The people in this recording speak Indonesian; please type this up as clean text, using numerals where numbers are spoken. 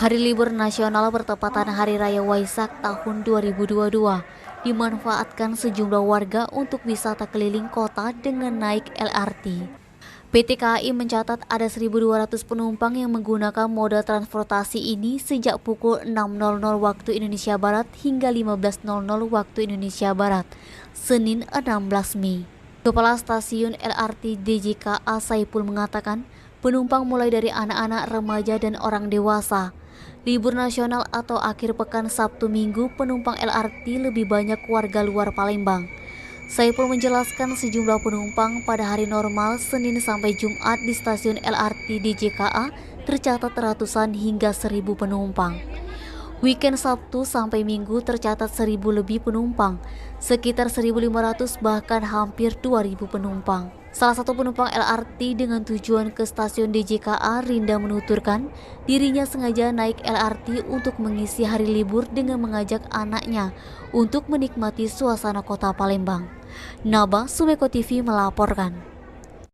Hari libur nasional bertepatan Hari Raya Waisak tahun 2022 dimanfaatkan sejumlah warga untuk wisata keliling kota dengan naik LRT. PT KAI mencatat ada 1.200 penumpang yang menggunakan moda transportasi ini sejak pukul 6.00 waktu Indonesia Barat hingga 15.00 waktu Indonesia Barat, Senin 16 Mei. Kepala Stasiun LRT DJKA Saipul mengatakan, penumpang mulai dari anak-anak, remaja, dan orang dewasa. Libur nasional atau akhir pekan Sabtu Minggu, penumpang LRT lebih banyak warga luar Palembang. Saipul menjelaskan sejumlah penumpang pada hari normal Senin sampai Jumat di stasiun LRT DJKA tercatat ratusan hingga 1.000 penumpang. Weekend Sabtu sampai Minggu tercatat 1.000 lebih penumpang, sekitar 1.500 bahkan hampir 2.000 penumpang. Salah satu penumpang LRT dengan tujuan ke stasiun DJKA, Rinda, menuturkan dirinya sengaja naik LRT untuk mengisi hari libur dengan mengajak anaknya untuk menikmati suasana kota Palembang. Naba, Sumeko TV melaporkan.